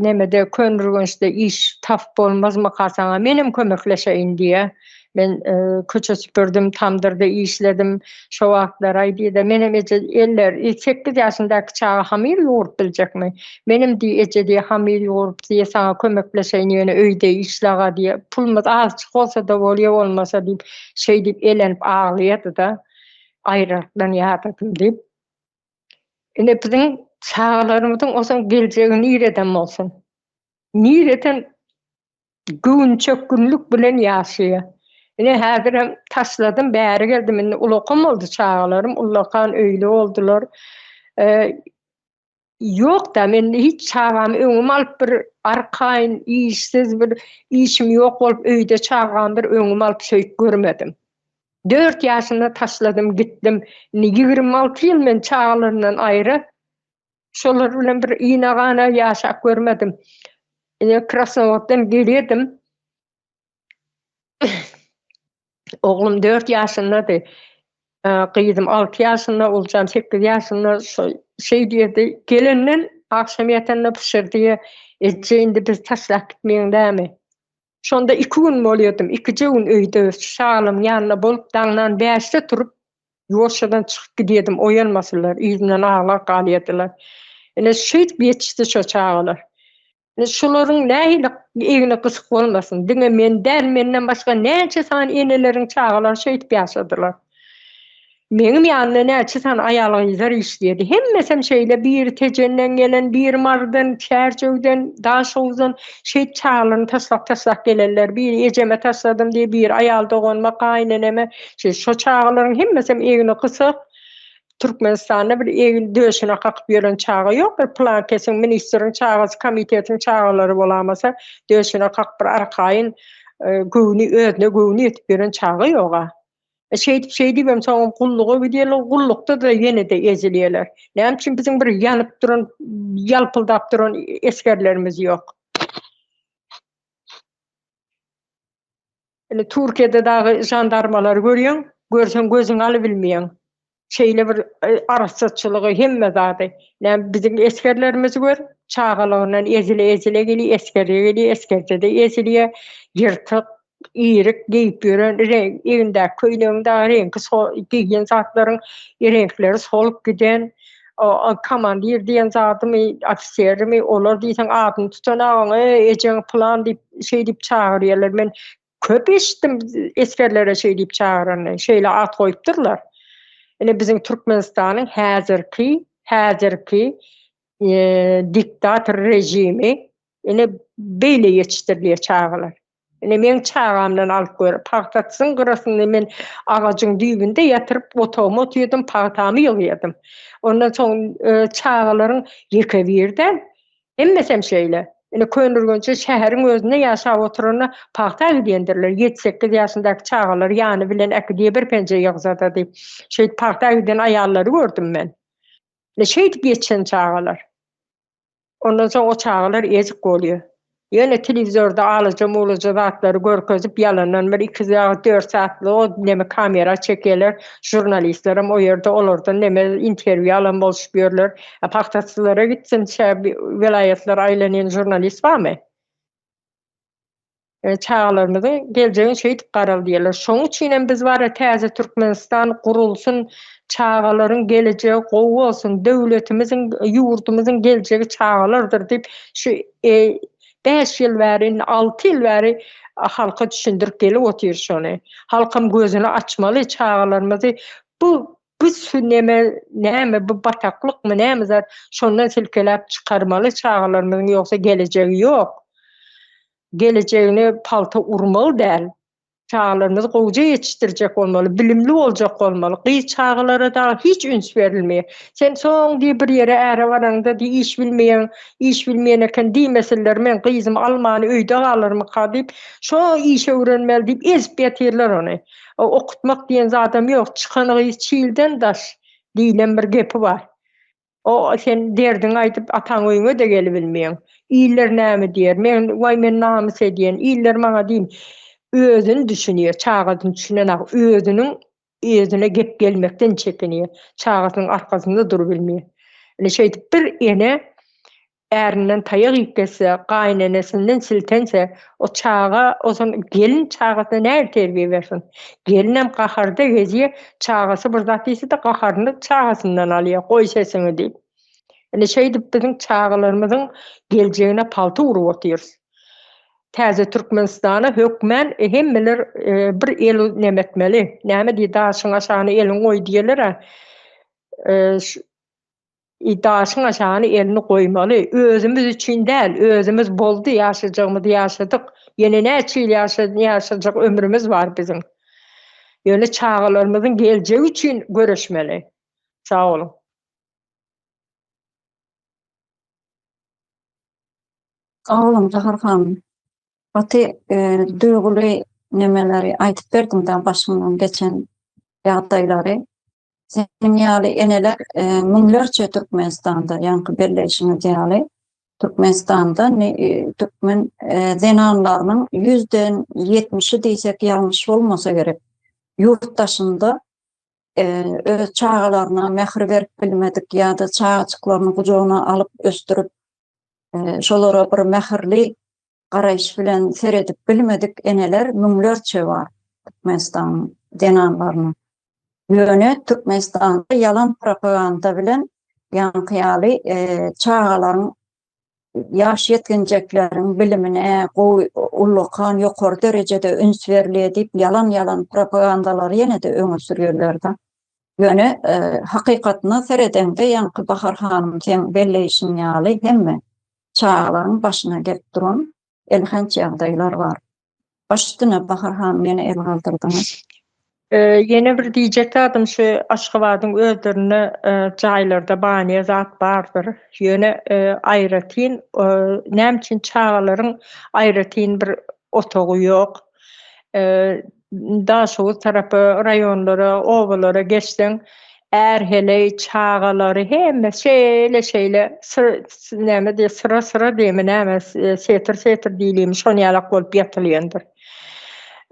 nemede könrügünçde iş tap bolmazmy gasaňa menim kömekleşeýin diýe. Men köçe süpürdüm, tamdyrda işledim. Şu wagtlar aýdyda menem eje eller 8 ýaşyndaky çağa hamir ýurup biljekmi? Menim diýe eje diýe hamir ýurup diýe saňa kömekleşeýin ýöne öýde işlaga diýe. Pulmyz azçyk bolsa da bolýa bolmasa diýip şey diýip elenip ağlaýady da aýrylykdan ýatdym diýip. Ine biziň çağlarymyzyň osan geljegi nireden bolsun? Nireden gün çökkünlük bilen ýaşaýar. Ine häzir hem taşladım, bäri geldim. Ine ulakam oldu çağlarym, ulakan öýle oldular. Ýok da men hiç çağam öňüme alyp bir arkaýyn işsiz bir işim ýok bolup öýde çağam bir öňüme alyp söýüp görmedim. 4 ýaşynda taşladım, gitdim. 26 ýyl men çağlarymdan aýry. Şolar bilen bir ýynagana ýaşap görmedim. Ine Krasnovoddan gelýärdim. Oğlum 4 ýaşyndady. Gyýdym 6 ýaşynda, oljam 8 ýaşynda şey diýdi, gelenden akşam ýatanda pişirdi. Eje indi biz taşlap gitmeýin dämi? Şonda 2 gün bolýardym. 2 gün öýde şalym ýanyna bolup daňdan 5'te turup ýoşadan çykyp gidýärdim, oýanmasylar, ýüzünden ağlak galýadylar. Ene şeýt geçdi şu çağlar. Şolaryň nähili egine gysyk bolmasyn. Diňe men däl menden başga näçe san eneleriň çağlar şeýt ýaşadylar. Meňim ýanyna näçe san aýalyňyzlar işleýärdi. Hemmesem şeýle bir tejenden gelen, bir mardan, çärçöwden, daşowdan şeýt çağlaryny taşlap gelenler. Bir ejeme taşladym diýip bir aýal doganma, gaýnaneme, şu çağlaryň hemmesem egine gysyk. Türkmenistanda bir egin döşüne kakıp ýören çağa ýok. Bir plan kesin ministrin çağası, komitetiň çağalary bolamasa, döşüne kakıp bir arkaýyn güwni özüne güwni ýetip ýören çağa ýok. Şey diýip soňam gullugy bilýärler, gullukda da ýene de ezilýärler. Näme üçin biziň bir ýanyp duran, ýalpyldap duran eskerlerimiz ýok. Türkiýede dagy jandarmalar görýän, görsen gözüň aly bilmeýän. Şeyle bir arasatçılığı hemme zady. Bizim eskerlerimiz gör, çağalarından ezile geli, eskerce de eziliye, yırtık, iyirik, giyip yören, evinde, köylüğünde renk, giygen zatların renkleri solup giden, komandir diyen zatımı, afiserimi, olur deysen adını tutan ağını, ecen plan deyip, şey deyip çağırıyorlar. Ben köp eşittim eskerlere şey deyip çağıranı, şeyle at koyupdurlar. Ine bizim Türkmenistanyň häzirki diktator rejimi ine beýle ýetişdirilýär çağlar. Men çağamdan alıp görüp paxtatsın qırasını men ağacın düýbünde yatırıp otağıma otuyordum, paxtamı yığıyordum. Ondan soň çağaların ýeke birden emmesem şeýle. Könürgünçe şäheriň özünde ýaşap oturana paxta gidendirler. 7-8 ýaşyndaky çağalar ýany bilen äkidiýe bir penje ýagzada diýip. Şeýle paxta giden aýallary gördüm men. Şeýle geçen çağalar. Ondan soň o çağalar ezik bolýar. Ýöne telewizorda alyja mulaja zatlary görkezip ýalandan bir 2-4 saatly o neme kamera çekeler. Jurnalistlerim o ýerde olardan neme interwiýu alan bolşup ýörler. Paxtaçylara gitsin vilayetler aýlanyň jurnalist barmy? Çağalarymyzyň geljegi şeýdip garaldylar. Şoň üçin biz bara täze Türkmenistan gurulsun, çağalaryň gelejegi gowy bolsun, döwletimiziň, ýurdumyzyň geljegi çağalardyr diýip şu 5 ýyl bäri, 6 ýyl bäri halka düşündirip gelip otyr şonu. Halkam gözüni açmaly çağalarymyzy bu näme bu bataklykmy näme zat şondan silkelep çykarmaly çağalarymyzyň ýoksa gelejegi ýok. Geleceğini palta urmalı däl. Çağalarymyzy gowja ýetişdirjek bolmaly, bilimli boljak bolmaly. Gyz çağalara da hiç üns berilmeýär. Sen soň diýip bir ýere äre baranda diýip iş bilmeýän eken diýmeseler men gyzym almany öýde galarmy diýip şo işe öwrenmeli diýip ezip ýetirler ony. Okutmak diýen zadam ýok, çykan gyz çiğilden daş diýilen bir gepi bar. O sen derdin aýdyp ataň öýüňe de gelip bilmeýän. İller näme diýer? Men namys edýän. İller maňa diýin. Özüni düşünýär, çağasyny düşünen özüne gep gelmekden çekinýär. Çağasynyň arkasynda durup bilmeýär. Şeýdip bir ene ärinden taýak ýikese, gaýnanesinden siltense, o çağa, ozon gelin çağasyna näme terbiýe bersin? Gelinem gaharda gezýär, çağasy bir zat ise de gaharyny çağasyndan alýar, goý sesini diýip. Şeýdip biziň çağalarymyzyň geljegine palta urup otyrys. Täze Türkmenistana hökmen hemmeler bir el nemetmeli. Näme diýdi daşyň aşagyny elin goý diýerler. Daşyň aşagyny elini goýmaly. Özümüz üçin däl, özümüz boldy, ýaşajagymyzy ýaşadyk. Ýene näçe ýyl ýaşajak ömrümüz bar biziň. Ýöne çağalarymyzyň geljegi üçin göreşmeli. Sag olun. Oğlum Zahar hanım, duygulu nemeleri aýtyp berdim da başymdan geçen ýagdaýlary. Senin ýaly eneler müňlerçe Türkmenistanda, ýa-ni Birleşik ýaly Türkmenistanda Türkmen zenanlarynyň 70'i diýsek ýalňyş bolmasa gerek. Ýurtdaşynda öz çağalaryna mehr berip bilmedik ýa-da çağaçyklaryny gujogyna alyp östürüp şolara bir meherli garaýyş bilen seredip bilmedik eneler müňlerçe bar Türkmenistan denanlaryny. Ýöne Türkmenistanda yalan propaganda bilen ýankyýaly çağalaryň ýaş ýetgenjekleriň bilimine ullukan ýokary derejede üns berilýär diýip yalan propagandalary ýene-de öňe sürýärler da. Ýöne hakykatyna seredende ýanky Bahar hanım sen belleýişiň ýaly hemme çağalaryň başyna gelip duran elhänç ýagdaýlar bar. Başyna Bahar hanım ýene el galdyrdyňyz. Yine bir diýjekdim şu Aşgabatyň özlerine jaýlarda bany zat bardyr. Ýöne aýratyn näme üçin çağalaryň aýratyn bir otagy ýok. Daha şu tarapy raýonlara, owalara geçden hele çağalary hemme şeýle näme diýip sıra diýme näme setir diýilýär şonu ýalak bolup ýatylýandyr.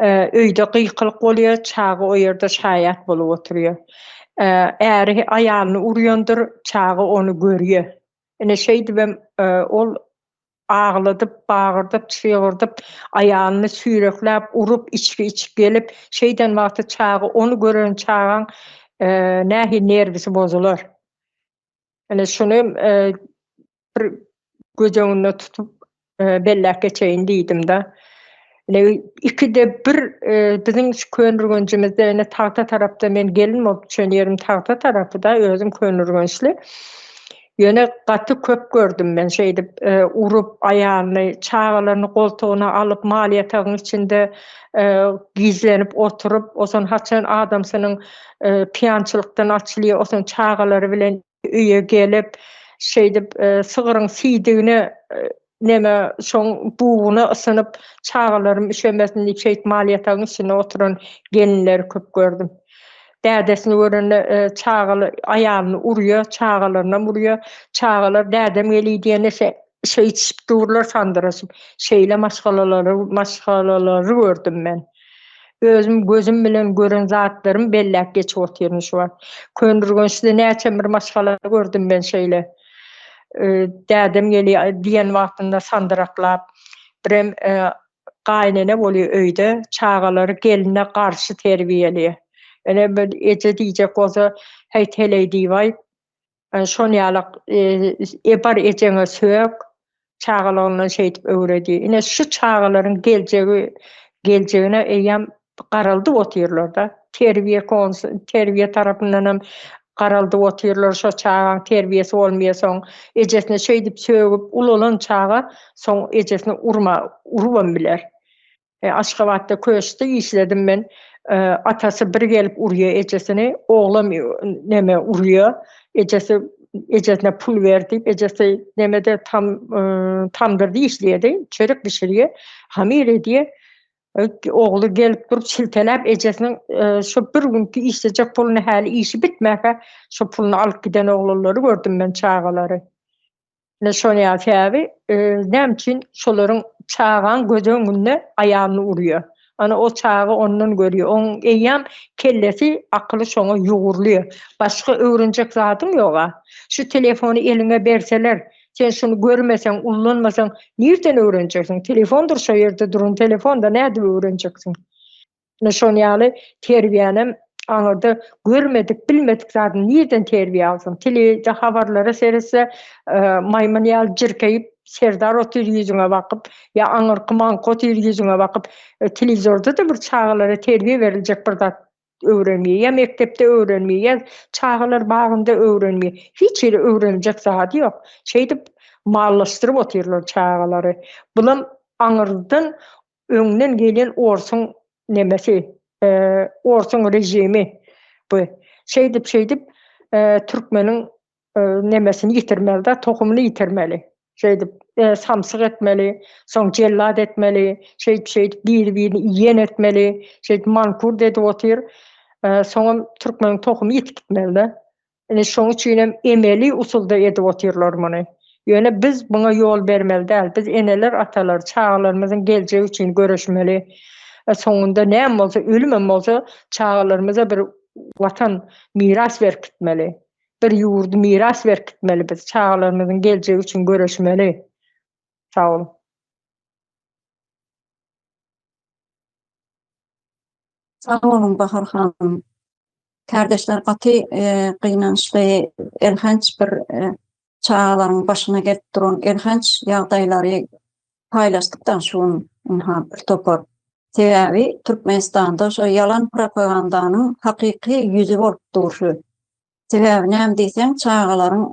Öýde gıykylyk bolýar, çağı o ýerde şaýat bolup oturýar. Äri aýalyny urýandyr, çağı onu görýär. Şeýdibem ol ağladyp, bagyrdyp, çygyrdyp, aýalyny süýreklep, urup, içki gelip, şeýden wagty çağı onu gören çağaň nähi nerwisi bozulur. Şunu bir göjeňinde tutup bellek geçeýin diýdim da. İkide bir bizim könürgünçimizde Tağta tarapda men gelin bolup çönýärim Tağta tarapyda özüm könürgünçli. Yöne gatı köp gördüm ben urup ayağını, çağlarını koltuğuna alıp maliyatın içinde gizlenip oturup oson haçan adamsının piyançılıktan açılıyor oson çağları bilen üye gelip sığırın sidiğini neme şoň buğuna ısınıp çağlarım üşemesini deyip maliyatın içine oturan gelinleri köp gördüm. Dädesini görende çağalı ayağını uruyor, çağalarına vuruyor. Çağalar dädem geli diýene içip dururlar sandırasım. Şeýle maşgalaları gördüm ben. Özüm gözüm bilen gören zatlarım bellek geçip oturmuş var. Köndürgünçde näçe bir maşgala gördüm ben şeýle. Dädem geli diýen wagtynda sandıraklap birem gaýnene bolýar öýde çağaları geline garşy terbiyeli. Ene bir ece diýjek bolsa heýteley diýip şonu ýalak epar ejene sök çağalaryna şeýdip öwredi. Ine şu çağalaryň geljegine eýem garaldy oturýarlar da. Terbiýe tarapyndan hem garaldy oturýarlar şo çağaň terbiýesi bolmaýasaň ejesine şeýdip sögüp ulalan çağa soň ejesine urban biler. Aşgabatda köşkde işledim ben. Atası bir gelip urýar ejesini, oglam neme urýar. Ejesine pul berdi, ejesi nemede tamdyrdy işleýärdi, çörek pişirýär. Hamir edýär. Oglu gelip durup siltelep ejesiniň şu bir günkü işlejek puluny häli işi bitmäke şu puluny alyp giden oglary gördüm ben çağalary. Ne şonu ýaşaby, nämçin şolaryň çağan gözüňünde ayağını urýar. Ana o çağı ondan görüyor. On eýýäm kellesi akly şoňa ýugurlýar. Başga öwrenjek zatym ýok. Şu telefonu eline berseler, sen şunu görmesen, ullanmasan, nerden öwrenjeksin? Telefondur şo ýerde durun, telefonda näde öwrenjeksin? Şonu ýaly terbiýenem aňyrda görmedik, bilmedik zaten nerden terbiýe alsam? Telede habarlara serese maýmun ýaly jirkeyip serdar otur yüzüne bakıp ya aňyrky maňko yüzüne bakıp televizorda da bir çağalara terbiýe beriljek bir zat öwrenmiýär. Ya mektepde öwrenmiýär, ya çağalar bagynda öwrenmiýär. Hiç ýere öwrenjek zat ýok. Şeýdip mallaşdyryp oturýarlar çağalary. Bulam aňyrdan öňden gelen orsun nemesi, orsun rejimi bu. Şeýdip türkmeniň nemesini ýitirmeli da, tohumunu ýitirmeli. Samsyk etmeli, soň jellad etmeli, bir-birini ýen etmeli, mankur dedi otyr, soň türkmeniň tohumy ýitip gitmeli da. Şoň üçin emeli usulda edip otyrlar muny. Ýöne biz buna ýol bermeli däl. Biz eneler, atalar, çağalarymyzyň geljegi üçin göreşmeli. Soňunda näme bolsa, ölüm bolsa çağalarymyza bir watan miras berip gitmeli. Bir ýurdu miras berip gitmeli biz. Çağalarymyzyň geljegi üçin göreşmeli. Sağ olun. Sağ olun Bahar hanım. Kardeşler gaty gynançly elhanç bir çağalaryň başyna gelip duran elhanç ýagdaýlary paýlaşdykdan şoň bir topar. Sebebi Türkmenistanda şo yalan propagandanyň hakyky ýüzi bolup durýar. Sebebi näme diýsem, çağalaryň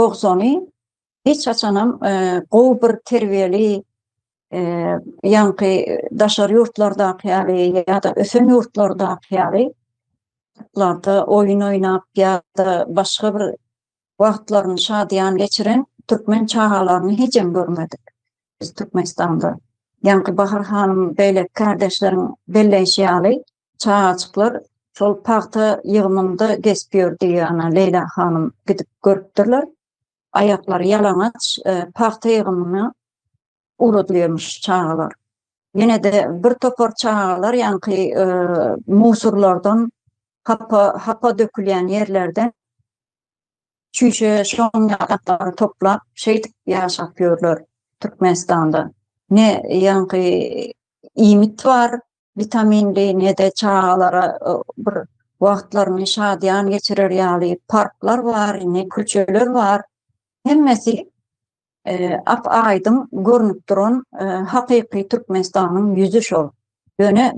%90'y hiç açanam gowy bir terbiyeli ýanky daşary ýurtlarda ýaly ýa-da ösen ýurtlarda ýaly oýun oýnap ýa-da başga bir wagtlaryny şadyan geçiren türkmen çağalaryny hiçem görmedik. Biz Türkmenistanda ýanky Bahar hanım beýle kardeşleriň belleşi ýaly çağaçyklar şol paxta ýygymynda gesip ýördi Leyla hanım gidip görüpdirler. Aýaklary ýalamaç paxta ýygymyny uradylýarmyş çağalar. Ýene de bir topar çağalar ýanky musurlardan hapa dökülýän ýerlerden çüýşe şoň ýatlary toplap şeýdip ýaşap ýörler Türkmenistanda. Ne ýanky imit var, vitaminli, ne de çağalara bir wagtlaryny şadyan geçirer ýaly parklar var, ne külçeler var. Hemmesi ap-aýdym görnüp duran hakyky Türkmenistanyň ýüzi şol. Ýöne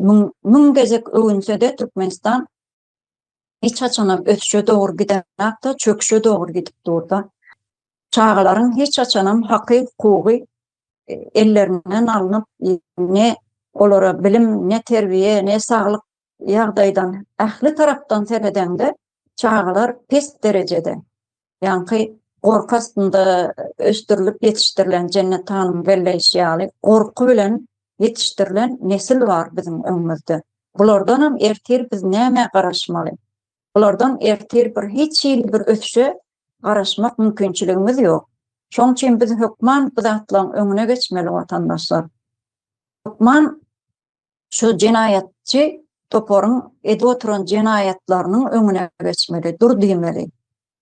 müň gezek öwünse de Türkmenistan hiç açanam ötüşe doğru giden da çöküşe doğru gidip durda. Çağaların hiç açanam hakkı hukuki ellerinden alınıp ne olara bilim, ne terbiye, ne sağlık ýagdaýdan, ähli tarapdan seredende çağalar pes derecede. Yani korku aslında östürülüp yetiştirilen Cennet Hanım belleşýaly korku bilen yetiştirilen nesil var bizim öňümizde. Bulardan hem ertir biz näme garaşmaly? Bulardan ertir bir hiç bir ötüşe garaşmak mümkinçiligimiz ýok. Şoň üçin biz hukman bu zatlaryň öňüne geçmeli watandaşlar. Hukman şu cinayetçi toporun edip oturan cinayetlerinin öňüne geçmeli, dur diýmeli.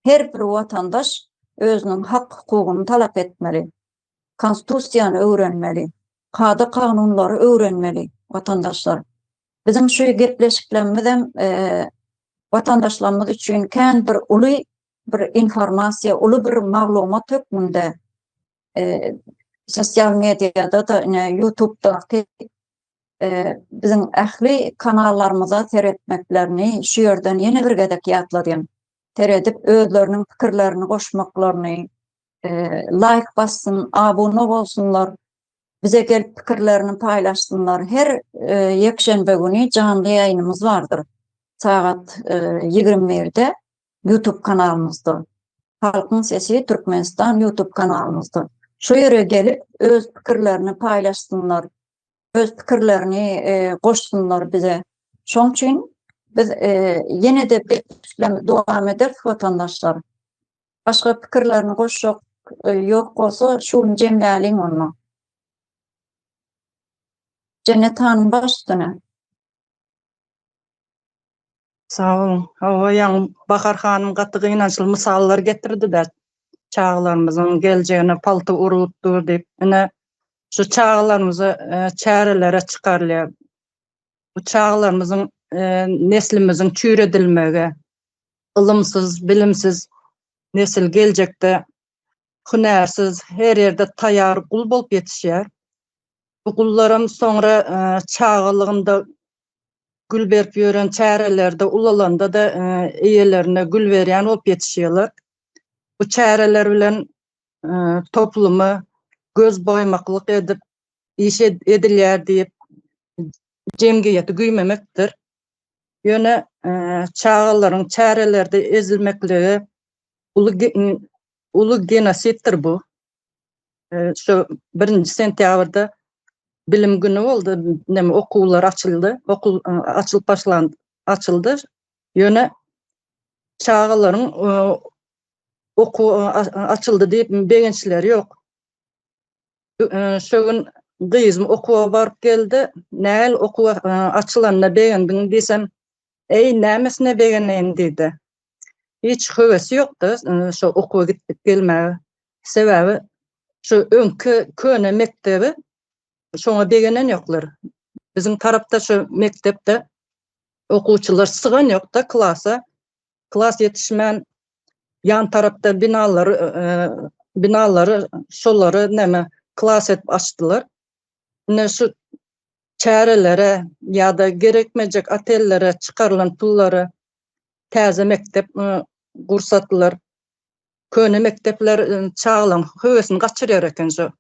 Her bir watandaş özünün hak hukugyny talap etmeli. Konstitusiýany öwrenmeli. Kada kanunlary öwrenmeli watandaşlar. Bizim şu gepleşiklerimiz hem watandaşlarymyz üçin kän bir uly bir informasiýa, uly bir maglumat hökmünde sosial mediada da YouTube'da bizim ähli kanallarymyza seretmeklerini şu ýerden ýene bir gedek ýatlarym. Teredip özleriniň pikirlerini goşmaklaryny, like bassın, abone bolsunlar, bize gelip pikirlerini paýlaşsınlar. Her yekşenbe güni canly ýaýnymyz vardır. Saat 20'de YouTube kanalımızda. Halkın Sesi Türkmenistan YouTube kanalımızda. Şu yere gelip öz pikirlerini paýlaşsınlar, öz pikirlerini goşsunlar bize. Şoň üçin biz ýene de dowam eder watandaşlar. Başga pikirlerini goşjak ýok bolsa şunu jemläliň onu. Cennet Hanım başdyna. Sağ olun. Hawa ýa Bahar hanym gaty gynançyl misallar getirdi-de çağlarymyzyň geljegine palty urutdur diýip. Ine şu çağlarymyzy çärelere çykarlýar. Bu çağlarymyzyň neslimiziň çüredilmege, ilymsiz, bilimsiz nesil geljekde hünärsiz, her ýerde taýýar gul bolup ýetişýär. Bu gullarym soňra çağalygynda gül berip ýören çärelerde ulalanda da eýelerine gül berýän bolup ýetişýärler. Bu çäreler bilen toplumy göz boýmaklyk edip iş edilýär diýip jemgyýeti güýmemekdir. Ýöne çağalaryň çärelerde ezilmekligi uly genositdir bu. Şu 1 sentýabrda bilim günü boldy, näme okuwlar açyldy, okul açylyp başlandy, açyldy. Ýöne çağalaryň oku açyldy diýip begençiler ýok. Şu gün gyýyzym okuwa baryp geldi, näl okuwa açylanda begendiň desem, "Ey, nämesine begeneň?" diýdi. Hiç hövesi ýokdy şu okuwa gitip gelmäge. Sebäbi şu öňkü köne mektebi şoňa begenen ýoklar. Bizim tarapda şu mektepde okuwçylar sygan ýok da klasa. Klas ýetişmän yan tarapda binalary şolary näme klas etip açdylar. Ne şu çärelere ýa-da gerekmejek atellere çykarylan pullary täze mektep gursatdylar. Köne mektepler çağlaryň höwesini gaçyrýar eken şu.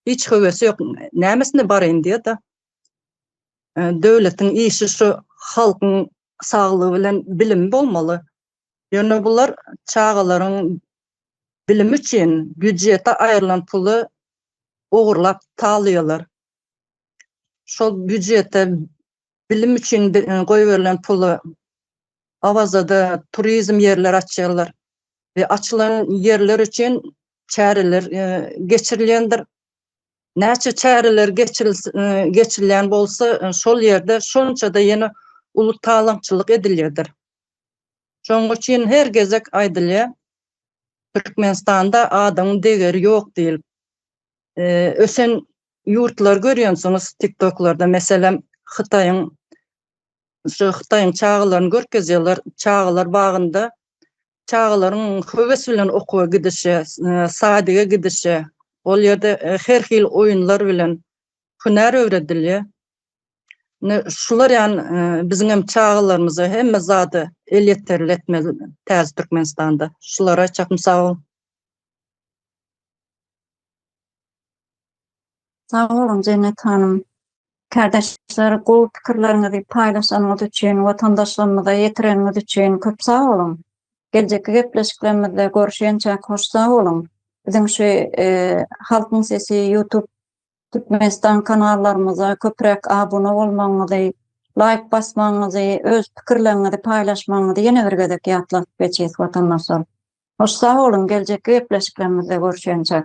Hiç hövesi ýok. Nämesine baryn diýe da. Döwletiň işi şu halkyň saglygy bilen bilim bolmaly. Ýöne bular çağalaryň bilim üçin büdjete aýrylan puly ogurlap talýarlar. Şol büdjete bilim üçin goýberilen puly awazada turizm ýerleri açýarlar. Ve açılan yerler üçin çäreler geçirilendir. Näçe çäreler geçirilen bolsa şol ýerde şonça da ýene uly taýlançylyk edilýärdir. Şoň üçin her gezek aýdylýar. Türkmenistanda adam degeri ýok diýil. Ösen ýurtlar görýänsiňiz TikToklarda, meselem Hytaýyň çağalaryny görkezýärler. Çağalar bagynda çağalaryň höwes bilen okuwa gidişi, sadyga gidişi, ol ýerde her hil oýunlar bilen hünär öwredilýär. Şular yani bizim hem çağlarımızı hem zadı el yeterletmez Täze Türkmenistanda. Şulara çakım sağ ol. Sağ olun Cennet Hanım. Kardeşler, bu fikirlerinizi paylaşanınız için, vatandaşlarımıza yetireniniz için köp sağ olun. Gelecek gepleşiklerimizde görüşençe hoş sağ olun. Bizim şu Halkın Sesi YouTube Türkmenistan kanallarımıza köprek abone olmaňyzy, like basmaňyzy, öz pikirlerinizi paylaşmaňyzy ýene bir gezek ýatlatyp geçýäs vatandaşlar. Hoş sağ olun, gelecek gepleşiklerimizde görüşençe.